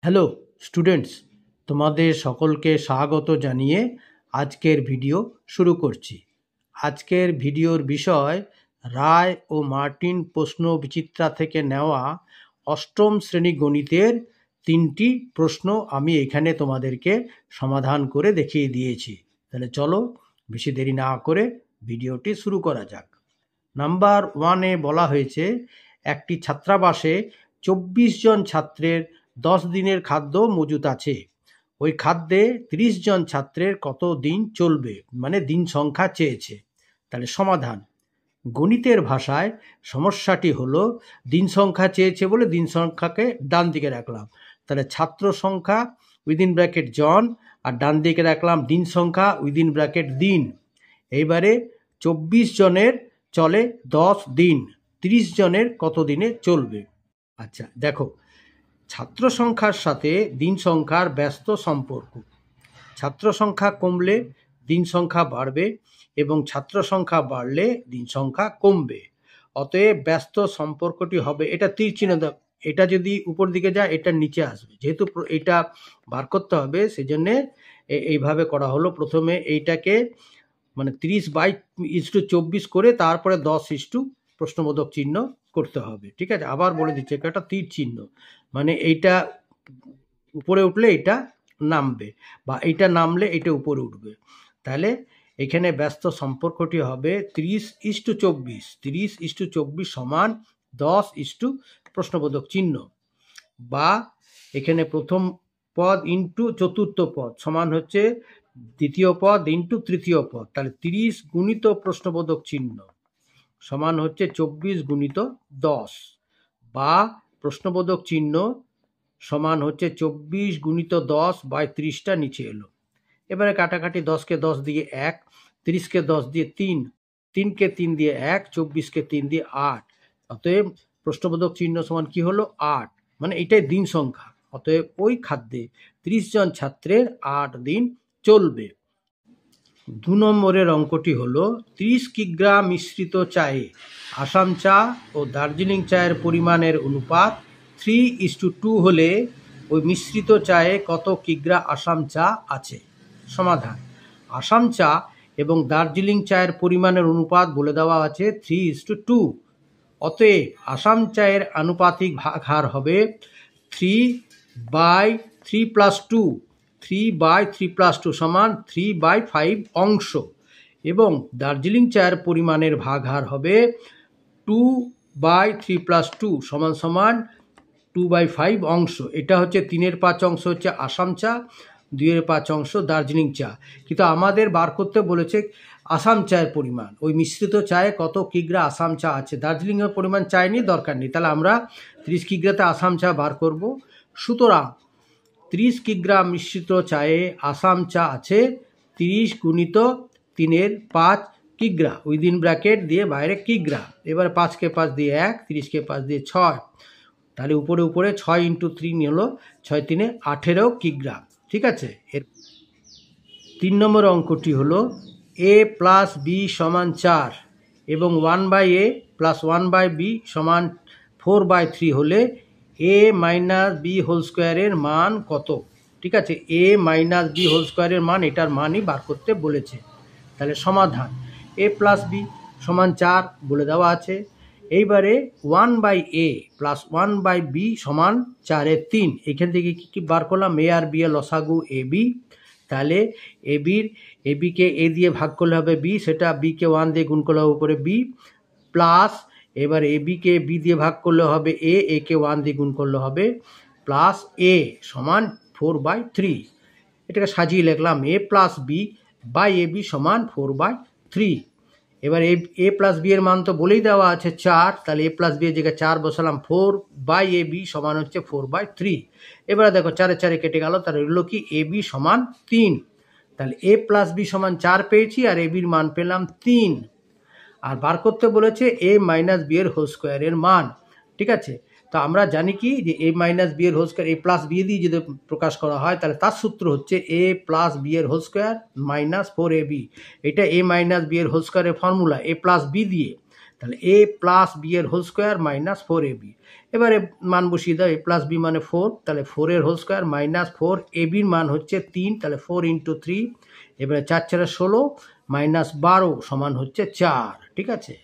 Hello students, তোমাদের সকলকে স্বাগত জানিয়ে আজকের ভিডিও শুরু করছি। আজকের ভিডিওর বিষয় রায় ও মার্টিন প্রশ্ন বিচিত্রা থেকে নেওয়া অষ্টম শ্রেণী গণিতের 3টি প্রশ্ন আমি এখানে তোমাদেরকে সমাধান করে দেখিয়ে দিয়েছি। তাহলে চলো বেশি দেরি না করে ভিডিওটি শুরু করা যাক। নাম্বার 1-এ বলা হয়েছে একটি ছাত্রাবাসে 24 জন ছাত্রের 10 দিনের খাদ্য মজুত আছে। ওই খাদ্যে 30 জন ছাত্রের কত দিন চলবে, মানে দিন সংখ্যা চেয়েছে। তাহলে সমাধান। গণিতের ভাষায় সমস্যাটি হলো দিন সংখ্যা চেয়েছে বলে দিন সংখ্যাকে ডান দিকে রাখলাম। তাহলে ছাত্র সংখ্যা উইদিন ব্র্যাকেট জন, আর ডান দিকে রাখলাম দিন সংখ্যা উইদিন ব্র্যাকেট দিন। এইবারে 24 জনের চলে 10 দিন, 30 জনের কত দিনে চলবে। আচ্ছা দেখো, ছাত্র সংখ্যার সাথে দিন সংখ্যার ব্যস্ত সম্পর্ক। ছাত্র সংখ্যা কমলে দিন সংখ্যা বাড়বে এবং ছাত্র সংখ্যা বাড়লে দিন সংখ্যা কমবে। অতএব ব্যস্ত সম্পর্কটি হবে, এটা তীর চিহ্ন, এটা যদি উপর দিকে যায় এটা নিচে আসবে, যেহেতু এটা বার করতে হবে সেজন্যে এইভাবে করা হলো। প্রথমে এইটাকে মানে 30/24 করে তারপরে 10 প্রশ্নবোধক চিহ্ন করতে হবে। ঠিক আছে, আবার বলে দিচ্ছি, একটা তীর চিহ্ন, মানে এইটা উপরে উঠলে এটা নামবে, বা এইটা নামলে এটা উপরে উঠবে। তাহলে এখানে ব্যস্ত সম্পর্কটি হবে 30:24, 30:24 সমান 10 প্রশ্নবোধক চিহ্ন, বা এখানে প্রথম পদ ইন্টু চতুর্থ পদ সমান হচ্ছে দ্বিতীয় পদ ইন্টু তৃতীয় পদ। তাহলে 30 গুণিত প্রশ্নবোধক চিহ্ন সমান হচ্ছে 24 গুণিত 10, বা প্রশ্নবোধক চিহ্ন সমান হচ্ছে 24 গুণিত 10/30টা নিচে এলো। এবারে কাটাকাটি, 10কে 10 দিয়ে 1, 30কে 10 দিয়ে 3, 3কে 3 দিয়ে 1, 24কে 3 দিয়ে 8। অতএব প্রশ্নবোধক চিহ্ন সমান কি হলো? 8, মানে এটাই দিন সংখ্যা। অতএব ওই খাদ্যে 30 জন ছাত্রের 8 দিন চলবে। 2 নম্বরের অঙ্কটি হলো 30 কিগ্রা মিশ্রিত চায়ে আসাম চা ও দার্জিলিং চায়ের পরিমাণের অনুপাত 3:2 হলে ওই মিশ্রিত চায়ে কত কিগ্রা আসাম চা আছে। সমাধান। আসাম চা এবং দার্জিলিং চায়ের পরিমাণের অনুপাত বলে দেওয়া আছে 3:2। অতএব আসাম চায়ের আনুপাতিক ভাগহার হবে 3/3+2, 3/3+2 সমান 3/5 অংশ, এবং দার্জিলিং চায়ের পরিমাণের ভাগহার হবে 2/3+2 সমান সমান 2/5 অংশ। এটা হচ্ছে 3/5 অংশ হচ্ছে আসাম চা, 2/5 অংশ দার্জিলিং চা। কিন্তু আমাদের বার করতে বলেছে আসাম চায়ের পরিমাণ, ওই মিশ্রিত চায়ে কত কিগ্রা আসাম চা আছে। দার্জিলিংয়ের পরিমাণ চাইনি, দরকার নেই। তাহলে আমরা 30 কিগ্রাতে আসাম চা বার করব। সুতরাং 30 কিগ্রা মিশ্রিত চায়ে আসাম চা আছে 30 গুণিত 3/5 কিগ্রা, উইদিন ব্র্যাকেট দিয়ে বাইরে কিগ্রা। এবার 5কে 5 দিয়ে 1, 30কে 5 দিয়ে 6, তাহলে উপরে উপরে 6 × 3 হলো 6 × 3 = 18 কিগ্রা। ঠিক আছে। এর 3 নম্বর অঙ্কটি হলো a + b = 4 এবং 1/a + 1/b = 4/3 হলে a - b হোল স্কোয়ারের মান কত। ঠিক আছে, a - b হোল স্কোয়ারের মান, এটার মানই বার করতে বলেছে। তাহলে সমাধান। a + b = 4 বলে দেওয়া আছে। এইবারে 1/a + 1/b = 4-এর 3। এখান থেকে কি বার করলাম? a আর b এর লসাগু ab। তাহলে ab-কে a দিয়ে ভাগ করলে হবে b, সেটা b-কে 1 দিয়ে গুণ করলে হবে উপরে b, প্লাস এবার ab-কে b দিয়ে ভাগ করলে হবে a, a-কে 1 দিয়ে গুণ করলে হবে প্লাস a সমান 4/3। এটাকে সাজিয়ে লিখলাম a + b/ab সমান 4/3। এবার a + b এর মান তো বলেই দেওয়া আছে 4, তাহলে a + b এর জায়গায় 4 বসালাম, 4/ab সমান হচ্ছে 4/3। এবারে দেখো 4 এ 4 কেটে গেল, তাহলে রইল কি ab সমান 3। তাহলে a + b সমান 4 পেয়েছি, আর ab এর মান পেলাম 3। আর বার করতে বলেছে a - b এর হোল স্কোয়ারের মান। ঠিক আছে, তো আমরা জানি কি যে a - b এর হোল স্কোয়ার a + b দিয়ে যদি প্রকাশ করা হয় তাহলে তার সূত্র হচ্ছে a + b এর হোল স্কোয়ার - 4ab। এটা a - b এর হোল স্কোয়ারের ফর্মুলা a + b দিয়ে। তাহলে এ প্লাস বি এর হোল স্কোয়ার মাইনাস 4ab। এবারে মান বসিয়ে দাও, এ প্লাস বি মানে 4, তাহলে 4 এর হোল স্কোয়ার মাইনাস 4, এবির মান হচ্ছে 3, তাহলে 4 × 3, এবারে 4 × 4 = 16 মাইনাস 12 সমান হচ্ছে 4। ঠিক আছে,